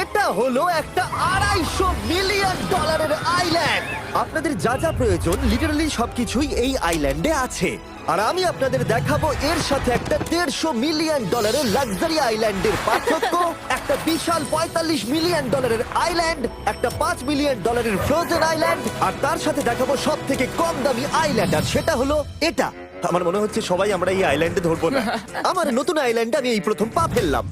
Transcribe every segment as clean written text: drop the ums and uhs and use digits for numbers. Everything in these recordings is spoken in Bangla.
এটা হলো একটা $250 মিলিয়ন আইল্যান্ড। আপনাদের যা যা প্রয়োজন লিটারালি সবকিছুই এই আইল্যান্ডে আছে। আর আমি আপনাদের দেখাবো এর সাথে একটা $150 মিলিয়ন লাক্সারি আইল্যান্ডের পার্থক্য, একটা বিশাল $45 মিলিয়ন আইল্যান্ড, একটা $5 মিলিয়ন ফ্রোজেন আইল্যান্ড, আর তার সাথে দেখাবো সব থেকে কম দামি আইল্যান্ড, আর সেটা হলো এটা। আমার মনে হচ্ছে সবাই আমরা এই আইল্যান্ডে ধরবো না। আমার নতুন আইল্যান্ডে আমি এই প্রথম পা ফেললাম।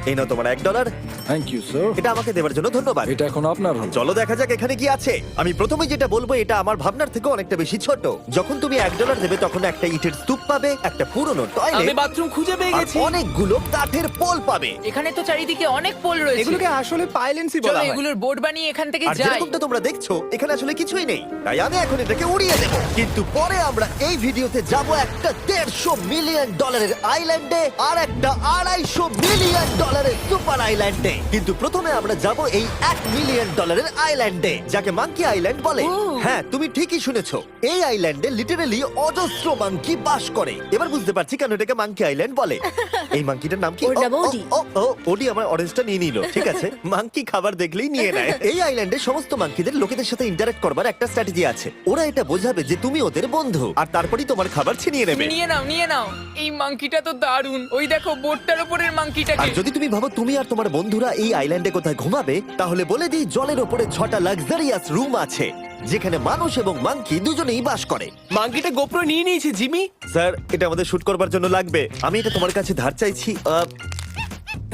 এই নাও তোমার $1। Thank you sir. এটা আমাকে দেওয়ার জন্য ধন্যবাদ। এটা এখন আপনার হল। চলো দেখা যাক এখানে কি আছে। আমি প্রথমে যেটা বলবো এটা আমার ভাবনার থেকে অনেকটা বেশি ছোট। যখন তুমি $1 দেবে তখন একটা ইটের স্তূপ পাবে, একটা পুরনো আমি টয়লেট, বাথরুম খুঁজে পেয়ে আর গেছি। অনেকগুলো কাঠের পোল পাবে। এখানে তো চারিদিকে অনেক পোল রয়েছে। এগুলোকে আসলে পাইলেন্সি চলো বলা হয়। এগুলোর বোর্ড বানিয়ে এখান থেকে আর যাই। যেরকমটা তোমরা দেখছো এখানে আসলে কিছুই নেই, তাই আমি এখন এটাকে উড়িয়ে দেবো। কিন্তু পরে আমরা এই ভিডিওতে যাব একটা $150 মিলিয়ন আইল্যান্ডে আর একটা $250 মিলিয়ন সুপার আইল্যান্ডে। কিন্তু প্রথমে আমরা যাব এই $1 মিলিয়ন আইল্যান্ডে, যাকে মাঙ্কি আইল্যান্ড বলে। হ্যাঁ, তুমি ঠিকই শুনেছো, এই আইল্যান্ডে লিটারালি অজস্র মাঙ্কি বাস করে। এবার বুঝতে পারছি কেন এটাকে মাঙ্কি আইল্যান্ড বলে। এই মাঙ্কিটার নাম কি? ওর নাম ওডি। ওডি আমার অরেঞ্জটা নিয়ে নিল। ঠিক আছে, মাঙ্কি খাবার দেখলেই নিয়ে নেয়। এই আইল্যান্ডে সমস্ত মাঙ্কিদের লোকেদের সাথে ইন্টারঅ্যাক্ট করবার একটা স্ট্র্যাটেজি আছে। ওরা এটা বোঝাবে যে তুমি ওদের বন্ধু, আর তারপরেই তোমার খাবার ছিনিয়ে নেবে। নিয়ে নাও নিয়ে নাও। এই মাংকিটা তো দারুণ। ওই দেখো বোর্ডটার উপরের আর মাংকিটাকে। যদি তুমি ভাবো তুমি আর তোমার বন্ধুরা এই আইল্যান্ডে কোথায় ঘুমাবে, তাহলে বলে দিই জলের ওপরে 6টা লাক্সারিয়াস রুম আছে, যেখানে মানুষ এবং মাঙ্কি দুজনেই বাস করে। মাঙ্কিটা গোপ্রো নিয়ে নিয়েছে জিমি। স্যার, এটা আমাদের শুট করবার জন্য লাগবে। আমি এটা তোমার কাছে ধার চাইছি।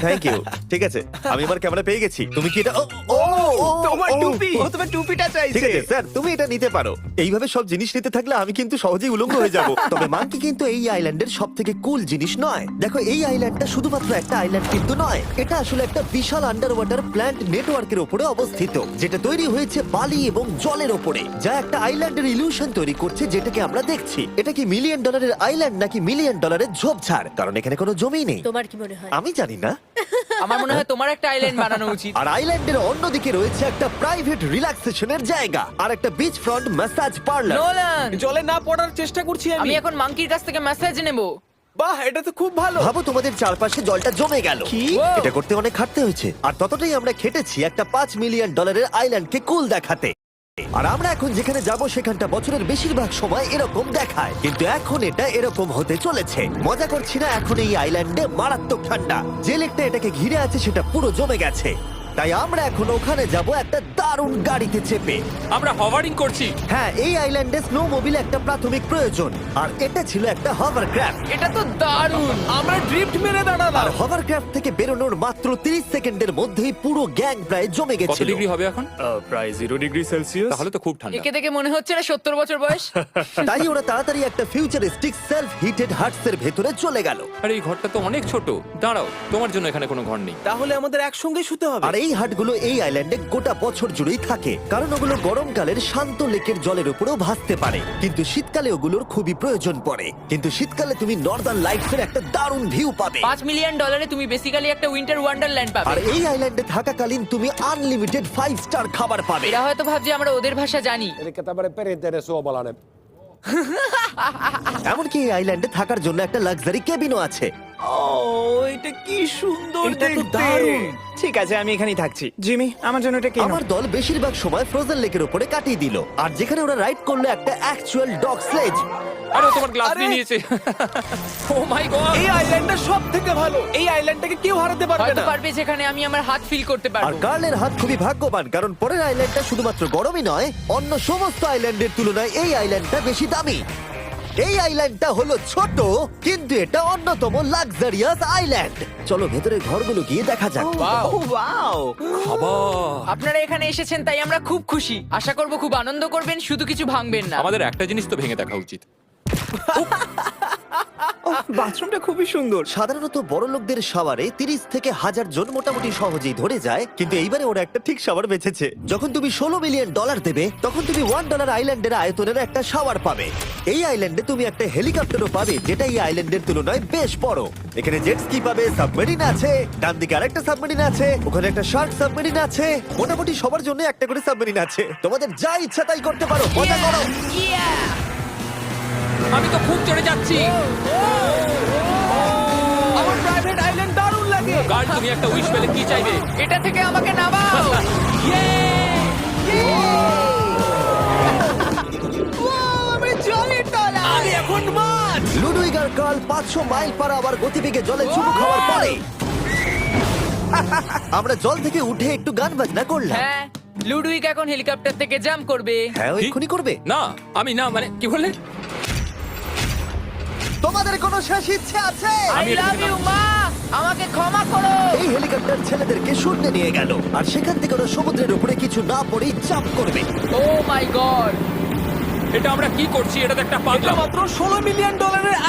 Thank you. ঠিক আছে, আমি আমার ক্যামেরা পেয়ে গেছি। তুমি কি এটা? তোমার টুপি। ও তোমার টুপিটা ঠিক চাইছে। আছে স্যার, তুমি এটা নিতে পারো। এইভাবে সব জিনিস নিতে থাকলে আমি কিন্তু সহজেই উলঙ্গ হয়ে যাব। তবে মাঙ্কি কিন্তু এই আইল্যান্ডের সব থেকে কুল জিনিস নয়। দেখো, এই আইল্যান্ডটা শুধুমাত্র একটা আইল্যান্ড কিন্তু নয়, এটা আসলে একটা বিশাল আন্ডার ওয়াটার প্ল্যান্ট নেটওয়ার্কের উপরে অবস্থিত, যেটা তৈরি হয়েছে বালি এবং জলের ওপরে, যা একটা আইল্যান্ডের ইলিউশন তৈরি করছে, যেটাকে আমরা দেখছি। এটা কি $1 মিলিয়ন আইল্যান্ড নাকি $1 মিলিয়ন ঝোপঝাড়? কারণ এখানে কোনো জমি নেই। তোমার কি মনে হয়? আমি জানি না। আমার মনে হয় তোমার একটা আইল্যান্ড বানানো উচিত। আর আইল্যান্ডের অন্যদিকে রয়েছে একটা প্রাইভেট রিল্যাক্সেশনের জায়গা আর একটা beach front massage parlour. Nolan, জলে না পড়ার চেষ্টা করছি আমি আমি। এখন মাংকির কাছ থেকে মেসেজ নেব। বাহ, এটা তো খুব ভালো। ভাবো তোমাদের চারপাশে জলটা জমে গেল। কি? এটা করতে অনেক খাটতে হয়েছে, আর ততটাই আমরা খেটেছি একটা $5 মিলিয়ন আইল্যান্ডকে কুল দেখাতে। আর আমরা এখন যেখানে যাব সেখানটা বছরের বেশিরভাগ সময় এরকম দেখায়, কিন্তু এখন এটা এরকম হতে চলেছে। মজা করছি না, এখন এই আইল্যান্ডে মারাত্মক ঠান্ডা। যে লেকটা এটাকে ঘিরে আছে সেটা পুরো জমে গেছে, তাই আমরা এখন ওখানে যাব একটা দারুণ গাড়িতে চেপে। আমরা হভারিং করছি। হ্যাঁ, এই আইল্যান্ডে স্নো মোবিল একটা প্রাথমিক প্রয়োজন, আর এটা ছিল একটা হভারক্রাফট। এটা তো দারুণ। আমরা ড্রিফট মেরে দাঁড়ালাম। আর হভারক্রাফট থেকে বেরোনোর মাত্র 30 সেকেন্ডের মধ্যেই পুরো গ্যাং প্রায় জমে কত গেছিল। ডিগ্রি হবে এখন? প্রায় 0 ডিগ্রি সেলসিয়াস। তাহলে তো খুব ঠান্ডা। একে দেখে মনে হচ্ছে না 70 বছর বয়স। তাই ওরা তাড়াতাড়ি একটা ফিউচারিস্টিক সেলফ হিটেড হাটস এর ভেতরে চলে গেল। আরে এই ঘরটা তো অনেক ছোট। দাঁড়াও, তোমার জন্য এখানে কোনো ঘর নেই। তাহলে আমাদের একসঙ্গে শুতে হবে। আর এই হাটগুলো এই আইল্যান্ডে গোটা বছর জুড়েই থাকে, কারণ ওগুলো গরমকালের শান্ত লেকের জলের উপরেও ভাসতে পারে, কিন্তু শীতকালে ওগুলোর খুবই প্রয়োজন পড়ে। কিন্তু শীতকালে তুমি নর্দার্ন লাইটস এর একটা দারুণ ভিউ পাবে। $5 মিলিয়ন তুমি বেসিক্যালি একটা উইন্টার ওয়ান্ডারল্যান্ড আর পাবে। এই আইল্যান্ডে থাকাকালীন তুমি আনলিমিটেড 5 স্টার খাবার পাবে। এরা হয়তো ভাবছে আমরা ওদের ভাষা জানি। Eli tämmöinen perinteinen suomalainen. এমনকি এই আইল্যান্ডে থাকার জন্য একটা লাক্সারি কেবিনও আছে। ও, এটা কি সুন্দর এটা তো দেখতে। দারুণ। ঠিক আছে, আমি এখানেই থাকছি। জিমি, আমার জন্য এটা কিনো। আমার দল বেশিরভাগ সময় ফ্রোজেন লেকের উপরে কাটিয়ে দিল, আর যেখানে ওরা রাইড করলো একটা অ্যাকচুয়াল ডগ স্লেজ। আরে ও তোমার গ্লাস আরে! নিয়ে নিয়েছে। ও মাই গড! এই আইল্যান্ডটা সব থেকে ভালো। এই আইল্যান্ডটাকে কেউ হারাতে পারবে হয়তো না। পারবে যেখানে আমি আমার হাত ফিল করতে আর পারবো। কার্লের হাত খুবই ভাগ্যবান, কারণ পরের আইল্যান্ডটা শুধুমাত্র গরমই নয়, অন্য সমস্ত আইল্যান্ডের তুলনায় এই আইল্যান্ডটা বেশি দামি। এই আইল্যান্ডটা হলো ছোট, কিন্তু এটা অন্যতম লাক্সারিয়াস আইল্যান্ড। চলো ভেতরে ঘরগুলো গিয়ে দেখা যাক। ও, ওয়াও। খাবার। আপনারা এখানে এসেছেন তাই আমরা খুব খুশি। আশা করব খুব আনন্দ করবেন, শুধু কিছু ভাঙবেন না। আমাদের একটা জিনিস তো ভেঙে দেখা উচিত। বাথরুমটা খুবই সুন্দর। সাধারণত বড় লোকদের শাওয়ারে 30 থেকে 1000 জন মোটামুটি সহজেই ধরে যায়, কিন্তু এইবারে ওরা একটা ঠিক শাওয়ার বেঁচেছে। যখন তুমি $16 মিলিয়ন দেবে, তখন তুমি $1 আইল্যান্ডের আয়তনের একটা শাওয়ার পাবে। এই আইল্যান্ডে তুমি একটা হেলিকপ্টারও পাবে, যেটা এই আইল্যান্ডের তুলনায় বেশ বড়। এখানে জেট স্কি পাবে, সাবমেরিন আছে, ডান দিকে আরেকটা সাবমেরিন আছে, ওখানে একটা শার্ক সাবমেরিন আছে। মোটামুটি সবার জন্য একটা করে সাবমেরিন আছে। তোমাদের যা ইচ্ছা তাই করতে পারো, মজা করো। আমি তো খুব চড়ে যাচ্ছি। আমার প্রাইভেট আইল্যান্ড দারুণ লাগে। গার্ড, তুমি একটা উইশ পেলে কি চাইবে? এটা থেকে আমাকে না কার্ল 500 মাইল পার আওয়ার গতিবেগে জলে চুমু খাওয়ার পরে আমরা জল থেকে উঠে একটু গান বাজনা করলাম। হ্যাঁ লুডুইক এখন হেলিকপ্টার থেকে জাম্প করবে। হ্যাঁ ও এক্ষুনি করবে। না আমি না মানে কি বললে? তোমাদের কোনো শেষ ইচ্ছে আছে? আই লাভ ইউ মা, আমাকে ক্ষমা করো। এই হেলিকপ্টার ছেলেদেরকে শূন্যে নিয়ে গেল আর সেখান থেকে ওরা সমুদ্রের উপরে কিছু না পড়েই জাম্প করবে। ও মাই গড, এটা আমরা কি করছি? এটা তো একটা পাগলা। মাত্র $16 মিলিয়ন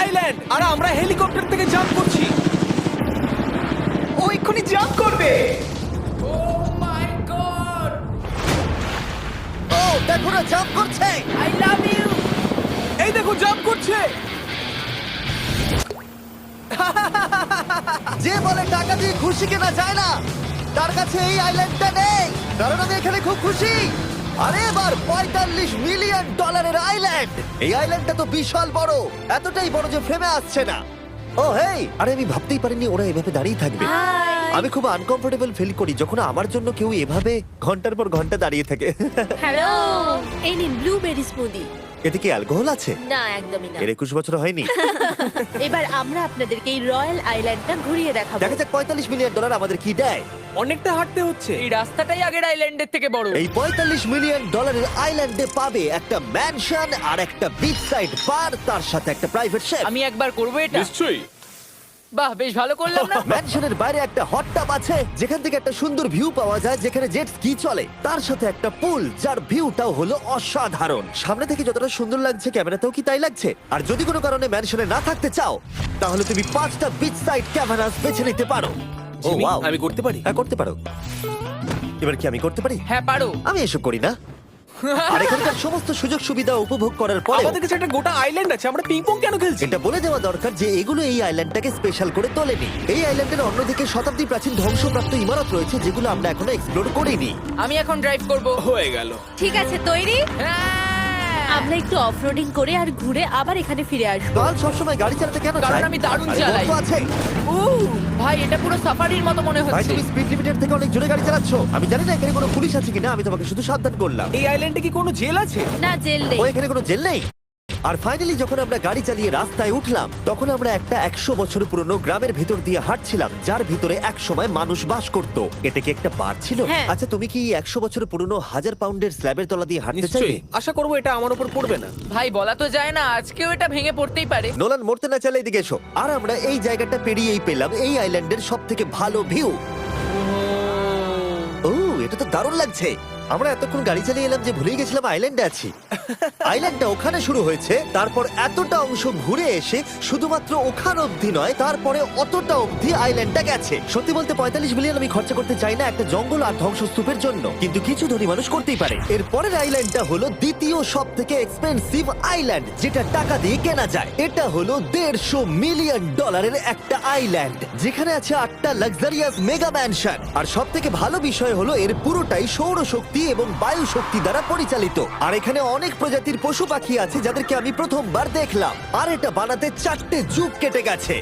আইল্যান্ড আর আমরা হেলিকপ্টার থেকে জাম্প করছি। ও এক্ষুনি জাম্প করবে। ও মাই গড, ও দেখো না জাম্প করছে। I love you. এই দেখো জাম্প করছে। যে বলে টাকা দিয়ে খুশি কেনা যায় না, তার কাছে এই আইল্যান্ডটা নেই। কারণ আমি এখানে খুব খুশি। আরে এবার $45 মিলিয়ন আইল্যান্ড। এই আইল্যান্ডটা তো বিশাল বড়, এতটাই বড় যে ফ্রেমে আসছে না। ও হেই, আরে আমি ভাবতেই পারিনি ওরা এভাবে দাঁড়িয়ে থাকবে। আমি খুব আনকমফোর্টেবল ফিল করি যখন আমার জন্য কেউ এভাবে ঘন্টার পর ঘন্টা দাঁড়িয়ে থাকে। হ্যালো, এই নিন ব্লুবেরি স্মুদি। এতে কি অ্যালকোহল আছে? না, একদমই না। এর 21 বছর হয়নি। এবার আমরা আপনাদেরকে এই রয়্যাল আইল্যান্ডটা ঘুরিয়ে দেখাবো। দেখা যাক $45 মিলিয়ন আমাদের কি দেয়। অনেকটা হাঁটতে হচ্ছে। এই রাস্তাটাই আগের আইল্যান্ডের থেকে বড়। এই $45 মিলিয়ন আইল্যান্ডে পাবে একটা ম্যানশন আর একটা বিচ সাইড বার, তার সাথে একটা প্রাইভেট শেফ। আমি একবার করবো এটা। নিশ্চয়ই। বাহ, বেশ ভালো করলাম না? ম্যানশনের বাইরে একটা হট টাব আছে যেখান থেকে একটা সুন্দর ভিউ পাওয়া যায়, যেখানে জেট স্কি চলে। তার সাথে একটা পুল যার ভিউটাও হলো অসাধারণ। সামনে থেকে যতটা সুন্দর লাগছে ক্যামেরাতেও কি তাই লাগছে। আর যদি কোনো কারণে ম্যানশনে না থাকতে চাও তাহলে তুমি 5টা বিচ সাইড ক্যামেরাস বেছে নিতে পারো। ও জিমি, ওয়াও, আমি করতে পারি? হ্যাঁ করতে পারো। এবার কি আমি করতে পারি? হ্যাঁ পারো। আমি এসব করি না। আর এখানকার সমস্ত সুযোগ সুবিধা উপভোগ করার পরে আমাদের কাছে একটা গোটা আইল্যান্ড আছে, আমরা পিং পং কেন খেলছি? এটা বলে দেওয়া দরকার যে এগুলো এই আইল্যান্ডটাকে স্পেশাল করে তোলেনি। এই আইল্যান্ডের অন্যদিকে শতাব্দী প্রাচীন ধ্বংসপ্রাপ্ত ইমারত রয়েছে যেগুলো আমরা এখনো এক্সপ্লোর করিনি। আমি এখন ড্রাইভ করবো। হয়ে গেল। ঠিক আছে, তৈরি? হ্যাঁ। আমরা একটু অফরোডিং করে আর ঘুরে আবার এখানে ফিরে আসবো। কাল সবসময় গাড়ি চালাতে কেন কারণ চায়? আমি দারুণ আরে চালাই। গল্প আছে। ভাই এটা পুরো সাফারির মতো মনে ভাই হচ্ছে। তুমি স্পিড লিমিটের থেকে অনেক জোরে গাড়ি চালাচ্ছ। আমি জানি না এখানে কোনো পুলিশ আছে কিনা, আমি তোমাকে শুধু সাবধান করলাম। এই আইল্যান্ডে কি কোনো জেল আছে? না, জেল নেই। ও এখানে কোনো জেল নেই। আর ফাইনালি যখন আমরা গাড়ি চালিয়ে রাস্তায় উঠলাম তখন আমরা একটা 100 বছর পুরনো গ্রামের ভিতর দিয়ে হাঁটছিলাম যার ভিতরে এক সময় মানুষ বাস করত। এটা কি একটা বার ছিল? হ্যাঁ। আচ্ছা তুমি কি 100 বছর পুরনো 1000 পাউন্ডের স্ল্যাবের তলা দিয়ে হাঁটতে চাইবে? নিশ্চয়ই। আশা করবো এটা আমার উপর পড়বে না। ভাই বলা তো যায় না, আজকেও এটা ভেঙে পড়তেই পারে। নোলান মরতে না চাইলে এদিকে এসো। আর আমরা এই জায়গাটা পেরিয়েই পেলাম এই আইল্যান্ডের সব থেকে ভালো ভিউ। ও এটা তো দারুণ লাগছে। আমরা এতক্ষণ গাড়ি চালিয়ে এলাম যে ভুলেই গেছিলাম আইল্যান্ডে আছি। আইল্যান্ডটা ওখানে শুরু হয়েছে, তারপর এতটা অংশ ঘুরে এসে শুধুমাত্র ওখান অবধি নয়, তারপরে অতটা অবধি আইল্যান্ডটা গেছে। সত্যি বলতে 45 মিলিয়ন আমি খরচা করতে চাই না একটা জঙ্গল আর ধ্বংসস্তূপের জন্য, কিন্তু কিছু ধনী মানুষ করতেই পারে। এর পরের আইল্যান্ডটা হলো দ্বিতীয় সব থেকে এক্সপেন্সিভ আইল্যান্ড, যেটা টাকা দিয়ে কেনা যায়। এটা হলো $150 মিলিয়ন একটা আইল্যান্ড যেখানে আছে 8টা লাক্সারিয়াস মেগা ম্যানশন। আর সব থেকে ভালো বিষয় হলো এর পুরোটাই সৌরশক্তি এবং বায়ু শক্তি দ্বারা পরিচালিত। আর এখানে অনেক প্রজাতির পশু পাখি আছে যাদেরকে আমি প্রথমবার দেখলাম। আর এটা বানাতে 4টে যুগ কেটে গেছে।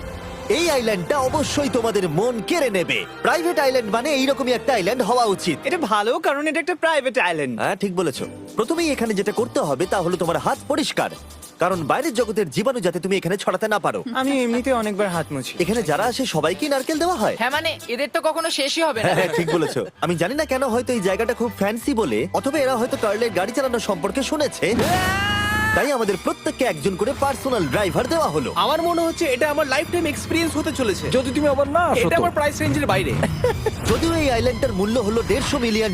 এই আইল্যান্ডটা অবশ্যই তোমাদের মন কেড়ে নেবে। প্রাইভেট আইল্যান্ড মানে এইরকমই একটা আইল্যান্ড হওয়া উচিত। এটা ভালো, কারণ এটা একটা প্রাইভেট আইল্যান্ড। হ্যাঁ ঠিক বলেছো। প্রথমেই এখানে যেটা করতে হবে তা হলো তোমার হাত পরিষ্কার, কারণ বাইরের জগতের জীবাণু যাতে তুমি এখানে ছড়াতে না পারো। আমি এমনিতে অনেকবার হাত মুছি। এখানে যারা আসে সবাইকেই নারকেল দেওয়া হয়। হ্যাঁ মানে এদের তো কখনো শেষই হবে না। হ্যাঁ ঠিক বলেছো। আমি জানি না কেন, হয়তো এই জায়গাটা খুব ফ্যান্সি বলে, অথবা এরা হয়তো কার্লের গাড়ি চালানো সম্পর্কে শুনেছে, তাই আমাদের প্রত্যেককে একজন করে পার্সোনাল ড্রাইভার দেওয়া হলো। আমার মনে হচ্ছে এটা আমার লাইফ টাইম এক্সপিরিয়েন্স হতে চলেছে। যদি তুমি আবার না আসো এটা তো। আমার প্রাইস রেঞ্জের বাইরে। যদিও এই আইল্যান্ডটার মূল্য হলো $150 মিলিয়ন,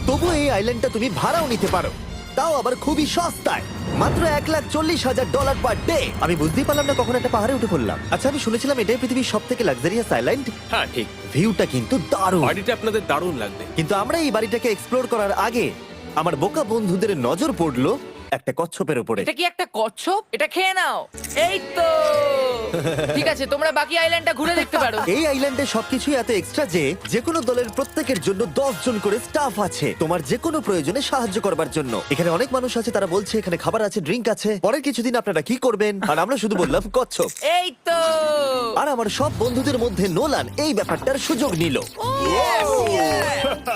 তবুও এই আইল্যান্ডটা তুমি ভাড়াও নিতে পারো, তাও আবার খুবই সস্তায়, মাত্র $140,000 পার ডে। আমি বুঝতেই পারলাম না কখন একটা পাহাড়ে উঠে পড়লাম। আচ্ছা আমি শুনেছিলাম এটাই পৃথিবীর সব থেকে লাক্সারিয়াস আইল্যান্ড। হ্যাঁ ঠিক। ভিউটা কিন্তু দারুণ। বাড়িটা আপনাদের দারুণ লাগবে। কিন্তু আমরা এই বাড়িটাকে এক্সপ্লোর করার আগে আমার বোকা বন্ধুদের নজর পড়লো একটা কচ্ছপের উপরে। এটা কি একটা কচ্ছপ? এটা খেয়ে নাও। এই তো ঠিক আছে, তোমরা বাকি আইল্যান্ডটা ঘুরে দেখতে পারো। এই আইল্যান্ডে সবকিছুই এত এক্সট্রা যে যেকোনো দলের প্রত্যেকের জন্য 10 জন করে স্টাফ আছে তোমার যে কোনো প্রয়োজনে সাহায্য করবার জন্য। এখানে অনেক মানুষ আছে, তারা বলছে এখানে খাবার আছে, ড্রিঙ্ক আছে, পরের কিছুদিন আপনারা কি করবেন, আর আমরা শুধু বললাম কচ্ছপ। এই তো আর আমার সব বন্ধুদের মধ্যে নোলান এই ব্যাপারটার সুযোগ নিল।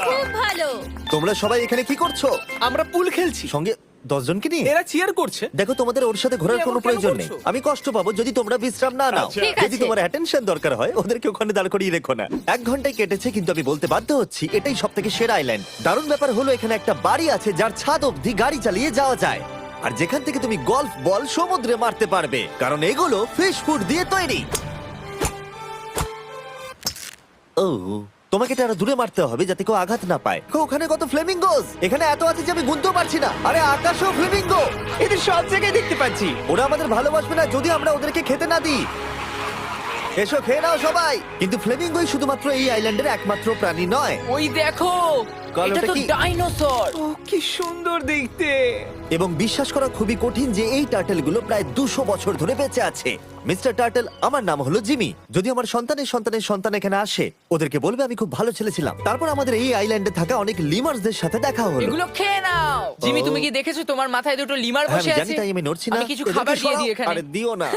খুব ভালো। তোমরা সবাই এখানে কি করছো? আমরা পুল খেলছি। সঙ্গে 10 জনকে নিয়ে এরা চিয়ার করছে। দেখো, তোমাদের ওর সাথে ঘোরার তুমি কোনো এমন কেন প্রয়োজন নেই। করছো? আমি কষ্ট পাবো যদি তোমরা বিশ্রাম না নাও। ঠিক যদি আছে। তোমার অ্যাটেনশন দরকার হয় ওদেরকে ওখানে দাঁড় করিয়ে রেখো না। 1 ঘন্টায় কেটেছে, কিন্তু আমি বলতে বাধ্য হচ্ছি এটাই সব থেকে সেরা আইল্যান্ড। দারুণ ব্যাপার হলো এখানে একটা বাড়ি আছে যার ছাদ অবধি গাড়ি চালিয়ে যাওয়া যায়, আর যেখান থেকে তুমি গলফ বল সমুদ্রে মারতে পারবে, কারণ এগুলো ফিশ ফুড দিয়ে তৈরি। ও, তোমাকে এটা আরো দূরে মারতে হবে যাতে কেউ আঘাত না পায়। ওখানে কত ফ্লেমিঙ্গোস! এখানে এত আছে যে আমি গুনতেও পারছি না। আরে আকাশও ফ্লেমিঙ্গো! এদের সব জায়গায় দেখতে পাচ্ছি। ওরা আমাদের ভালোবাসবে না যদি আমরা ওদেরকে খেতে না দিই। এসো খেয়ে নাও সবাই। কিন্তু ফ্লেমিঙ্গোই শুধুমাত্র এই আইল্যান্ডের একমাত্র প্রাণী নয়। ওই দেখো, কাল এটা ওটা তো কি? ডাইনোসর। ও কি সুন্দর দেখতে। এবং বিশ্বাস করা খুবই কঠিন যে এই টার্টেলগুলো প্রায় 200 বছর ধরে বেঁচে আছে। মিস্টার টার্টেল, আমার নাম হলো জিমি। যদি আমার সন্তানের সন্তানের সন্তান এখানে আসে, ওদেরকে বলবে আমি খুব ভালো ছেলে ছিলাম। তারপর আমাদের এই আইল্যান্ডে থাকা অনেক লিমার্সদের সাথে দেখা হলো। এগুলো খেয়ে নাও। জিমি, তুমি কি দেখেছো তোমার মাথায় দুটো লিমার হ্যাঁ, বসে আমি জানি, আছে? তাই আমি নড়ছি না। আমি কিছু এদেরকে খাবার দিয়ে সরাও। দিই এখানে। আরে দিও না।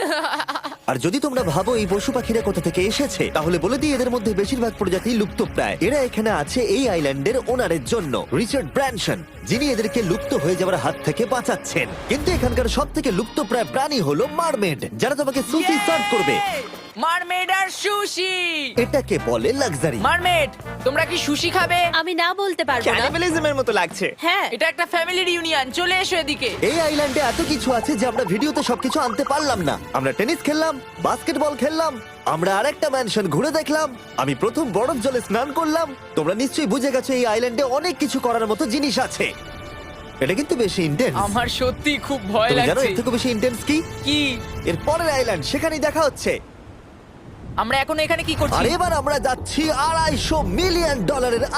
আর যদি তোমরা ভাবো এই পশু পাখিরা কোথা থেকে এসেছে, তাহলে বলে দিই এদের মধ্যে বেশিরভাগ প্রজাতি লুপ্তপ্রায়। এরা এখানে আছে এই আইল্যান্ডের ওনারের জন্য, রিচার্ড ব্র্যানসন, যিনি এদেরকে লুপ্ত হয়ে যাওয়ার হাত থেকে বাঁচাচ্ছেন। কিন্তু এখানকার সব থেকে লুপ্তপ্রায় প্রাণী হলো মারমেড, যারা তোমাকে সুশি সার্ভ করবে। মারমেড আর সুশি। এটাকে বলে লাক্সারি। মারমেড, তোমরা কি সুশি খাবে? আমি না বলতে পারবো না। ক্যানিবালিজমের মতো লাগছে। হ্যাঁ, এটা একটা ফ্যামিলি রিউনিয়ন, চলে এসো এদিকে। এই আইল্যান্ডে এত কিছু আছে যে আমরা ভিডিওতে সবকিছু আনতে পারলাম না। আমরা টেনিস খেললাম, বাস্কেটবল খেললাম, আমরা আরেকটা ম্যানশন ঘুরে দেখলাম, আমি প্রথম বরফ জলে স্নান করলাম। তোমরা নিশ্চয়ই বুঝে গেছো এই আইল্যান্ডে অনেক কিছু করার মতো জিনিস আছে। এটা কিন্তু বেশি ইন্টেন্স। আমার সত্যি খুব ভয় তুমি জানো লাগছে। এর থেকে বেশি ইন্টেন্স কি? কি? এর পরের আইল্যান্ড, সেখানেই দেখা হচ্ছে। আমরা এখন এখানে কি আর করছি? এবার আমরা যাচ্ছি $250 মিলিয়ন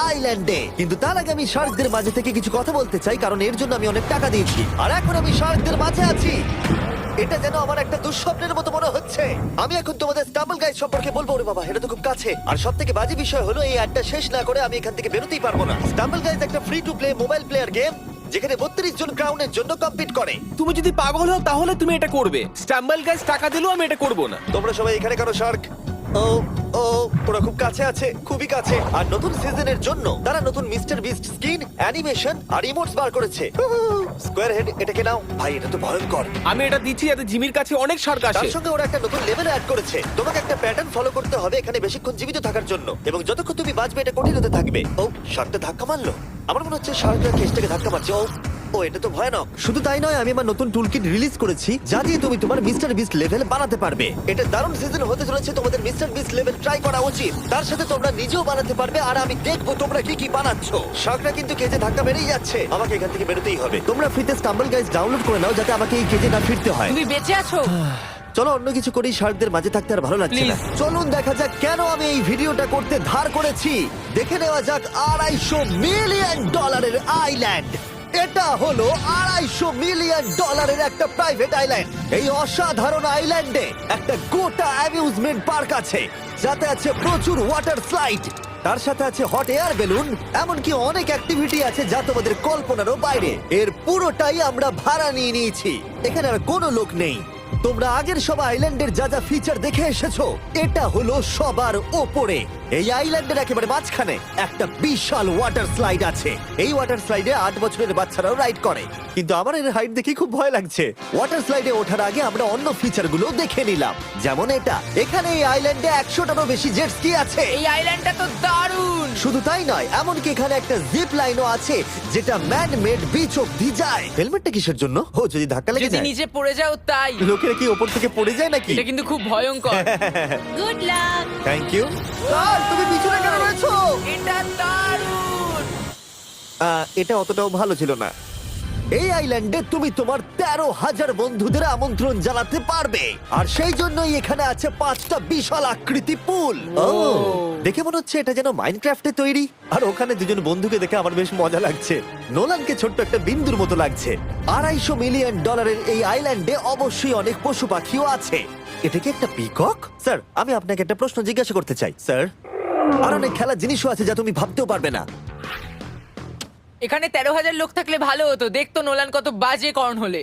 আইল্যান্ডে। কিন্তু তার আগে আমি শার্কদের মাঝে থেকে কিছু কথা বলতে চাই, কারণ এর জন্য আমি অনেক টাকা দিয়েছি। আর এখন আমি শার্কদের মাঝে আছি। এটা যেন আমার একটা দুঃস্বপ্নের মতো মনে হচ্ছে। আমি এখন তোমাদের স্টাম্বল গাইড সম্পর্কে বলবো। ওরে বাবা, এটা তো খুব কাছে। আর সব থেকে বাজে বিষয় হলো এই অ্যাডটা শেষ না করে আমি এখান থেকে বেরোতেই পারবো না। স্টাম্বল গাইজ একটা free to play mobile player game, যেখানে 32 জন ক্রাউনের জন্য কম্পিট করে। তুমি যদি পাগল হও তাহলে তুমি এটা করবে। স্টাম্বল গাইজ টাকা দিলেও আমি এটা করব না। তোমরা সবাই এখানে কেন শার্ক? ও ও, ওরা খুব কাছে আছে, খুবই কাছে। আর নতুন সিজনের জন্য তারা নতুন মিস্টার বিস্ট স্কিন, অ্যানিমেশন আর ইমোটস বার করেছে। স্কোয়ার হেড, এটাকে নাও ভাই, এটা তো ভয়ঙ্কর। আমি এটা দিচ্ছি যাতে জিমির কাছে অনেক শার্ক আসে। তার সঙ্গে ওরা একটা নতুন লেভেল অ্যাড করেছে। তোমাকে একটা প্যাটার্ন ফলো করতে হবে এখানে বেশিক্ষণ জীবিত থাকার জন্য, এবং যতক্ষণ তুমি বাঁচবে এটা কঠিন হতে থাকবে। ও, শার্কটা ধাক্কা মারলো। আমার মনে হচ্ছে শার্কটা কেসটাকে ধাক্কা মারছে। ও, এটা তো ভয়ানক। শুধু তাই নয়, আমি আমার নতুন টুলকিট রিলিজ করেছি যা দিয়ে তুমি তোমার মিস্টার বিস্ট লেভেল বানাতে পারবে। এটা দারুণ সিজন হতে চলেছে, তোমাদের মিস্টার বিস্ট লেভেল ট্রাই করা উচিত। তার সাথে তোমরা নিজেও বানাতে পারবে, আর আমি দেখবো তোমরা কি কি বানাচ্ছ। শার্কটা কিন্তু কেজে ধাক্কা মেরেই যাচ্ছে, আমাকে এখান থেকে বেরোতেই হবে। তোমরা ফ্রিতে স্টাম্বল গাইজ ডাউনলোড করে নাও যাতে আমাকে এই কেজে না ফিরতে হয়। তুমি বেঁচে আছো? চলো অন্য কিছু করি, শার্কদের মাঝে থাকতে আর ভালো লাগছে না। চলুন দেখা যাক কেন আমি এই ভিডিওটা করতে ধার করেছি। দেখে নেওয়া যাক $250 মিলিয়ন আইল্যান্ড। এটা হলো $250 মিলিয়ন একটা প্রাইভেট আইল্যান্ড। এই অসাধারণ আইল্যান্ডে একটা গোটা অ্যামিউজমেন্ট পার্ক আছে, যাতে আছে প্রচুর ওয়াটার স্লাইড, তার সাথে আছে হট এয়ার বেলুন, এমনকি অনেক অ্যাক্টিভিটি আছে যা তোমাদের কল্পনারও বাইরে। এর পুরোটাই আমরা ভাড়া নিয়ে নিয়েছি। এখানে আর কোনো লোক নেই। তোমরা আগের সব আইল্যান্ডের যা যা ফিচার দেখে এসেছো, এটা হলো সবার ওপরে। এই আইল্যান্ডের একেবারে মাঝখানে একটা বিশাল ওয়াটার স্লাইড আছে। এই ওয়াটার স্লাইডে 8 বছরের বাচ্চারাও রাইড করে, কিন্তু আমার এর হাইট দেখে খুব ভয় লাগছে। ওয়াটার স্লাইডে ওঠার আগে আমরা অন্য ফিচারগুলো দেখে নিলাম, যেমন এটা। এখানে এই আইল্যান্ডে 100টারও বেশি জেট স্কি আছে। এই আইল্যান্ডটা তো দারুণ। শুধু তাই নয়, এমনকি এখানে একটা জিপ লাইনও আছে যেটা ম্যান মেড বিচ অব্দি যায়। হেলমেটটা কিসের জন্য? ও, যদি ধাক্কা লেগে যদি যায়। নিচে পড়ে যাও তাই। লোকেরা কি ওপর থেকে পড়ে যায় নাকি? এটা কিন্তু খুব ভয়ঙ্কর। Good luck. Thank you. তুমি পিছনে কেন রয়েছো? এটা দারুণ। এটা অতটাও ভালো ছিল না। এই আইল্যান্ডে তুমি তোমার 13,000 বন্ধুদের আমন্ত্রণ জানাতে পারবে, আর সেই জন্যই এখানে আছে 5টা বিশাল আকৃতি পুল। ও, দেখে মনে হচ্ছে এটা যেন মাইনক্রাফটে তৈরি। আর ওখানে দুজন বন্ধুকে দেখে আমার বেশ মজা লাগছে। নোলানকে ছোট্ট একটা বিন্দুর মতো লাগছে। $250 মিলিয়ন এই আইল্যান্ডে অবশ্যই অনেক পশু পাখিও আছে। এটা কি একটা পিকক? স্যার, আমি আপনাকে একটা প্রশ্ন জিজ্ঞাসা করতে চাই। স্যার, আর অনেক খেলার জিনিসও আছে যা তুমি ভাবতেও পারবে না। এখানে 13,000 লোক থাকলে ভালো হতো, দেখতো নোলান কত বাজে কর্ন হলে।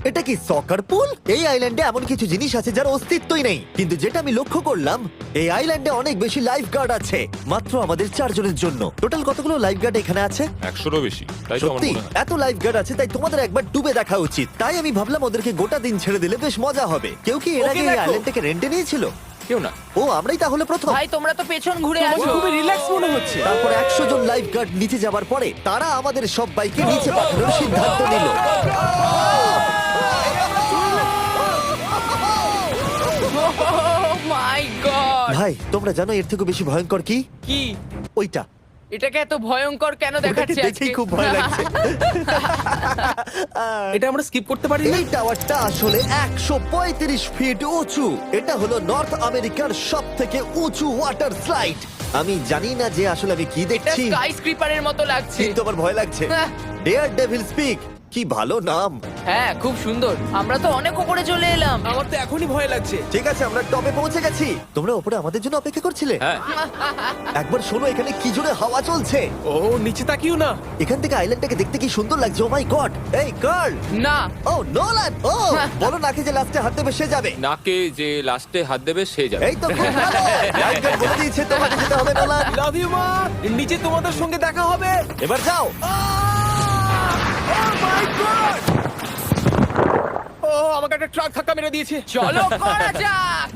এটা কি সকার পুল? এই আইল্যান্ডে এমন কিছু জিনিস আছে যার অস্তিত্বই নেই, কিন্তু যেটা আমি লক্ষ্য করলাম এই আইল্যান্ডে অনেক বেশি লাইফ গার্ড আছে, মাত্র আমাদের 4 জনের জন্য। টোটাল কতগুলো লাইফ গার্ড এখানে আছে? 100-এরও বেশি, তাই তো আমার সত্যি মনে হয়। এত লাইফ গার্ড আছে, তাই তোমাদের একবার ডুবে দেখা উচিত। তাই আমি ভাবলাম ওদেরকে গোটা দিন ছেড়ে দিলে বেশ মজা হবে। কেউ কি এর ওকে আগে এই দেখো। আইল্যান্ডটাকে রেন্টে নিয়েছিল? কেউ না। ও, আমরাই তাহলে প্রথম। ভাই তোমরা তো পেছন ঘুরে আমার আসো। খুবই রিল্যাক্স মনে হচ্ছে। তারপর 100 জন লাইফ গার্ড নিচে যাবার পরে তারা আমাদের সব বাইকে নিচে পাঠানোর সিদ্ধান্ত নিল। মাই গড, ভাই, তোমরা জানো এর থেকে বেশি ভয়ঙ্কর কি? কি ওইটা। এটাকে এত ভয়ঙ্কর কেন ওটাকে দেখাচ্ছে আজকে? দেখেই খুব ভয় লাগছে। এটা আমরা স্কিপ করতে পারি না? এই টাওয়ারটা আসলে 135 ফিট উঁচু। এটা হলো নর্থ আমেরিকার সব থেকে উঁচু ওয়াটার স্লাইড। আমি জানি না যে আসলে আমি কি এটা দেখছি, স্কাই স্ক্রিপারের মতো লাগছে। কিন্তু আমার ভয় লাগছে। হ্যাঁ। ডেয়ার ডেভিল স্পিক, কি ভালো নাম। হ্যাঁ, খুব সুন্দর। আমরা তো অনেক উপরে চলে এলাম। আমার তো এখনই ভয় লাগছে। ঠিক আছে, আমরা টপে পৌঁছে গেছি। তোমরা উপরে আমাদের জন্য অপেক্ষা করছিলে? হ্যাঁ, একবার শোনো এখানে কি জোরে হাওয়া চলছে। ও নিচে তাকিও না। এখান থেকে আইল্যান্ডটাকে দেখতে কি সুন্দর লাগছে। ও মাই গড। এই কার্ল। না, ও নোলান। ও বলো নাকি যে লাস্টে হাত দেবে সে যাবে। নাকে যে লাস্টে হাত দেবে সে যাবে। এই তো খুব ভালো। লাইফগার্ড বলে দিয়েছে তোমাকে যেতে হবে নোলান। লাভ ইউ মা। নিচে তোমাদের সঙ্গে দেখা হবে। এবার যাও। ও আমাকে একটা ট্রাক ধাক্কা মেরে দিয়েছে। চলো করা যাক।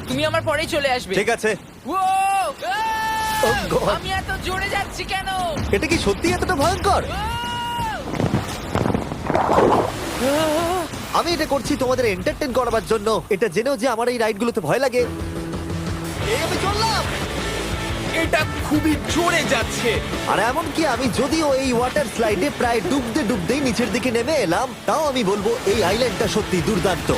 তুমি আমার পরেই চলে আসবে। ঠিক আছে। ও, Oh God! আমি এত জোরে যাচ্ছি কেন? এটা কি সত্যি এতটা ভয়ঙ্কর? আমি এটা করছি তোমাদের এন্টারটেইন করার জন্য। এটা জেনেও যে আমার এই রাইডগুলোতে ভয় লাগে। এই আমি চললাম। এটা খুবই জোরে যাচ্ছে। আর এমনকি আমি যদিও এই ওয়াটার স্লাইডে প্রায় ডুবতে ডুবতেই নিচের দিকে নেমে এলাম, তাও আমি বলবো এই আইল্যান্ডটা সত্যি দুর্দান্ত।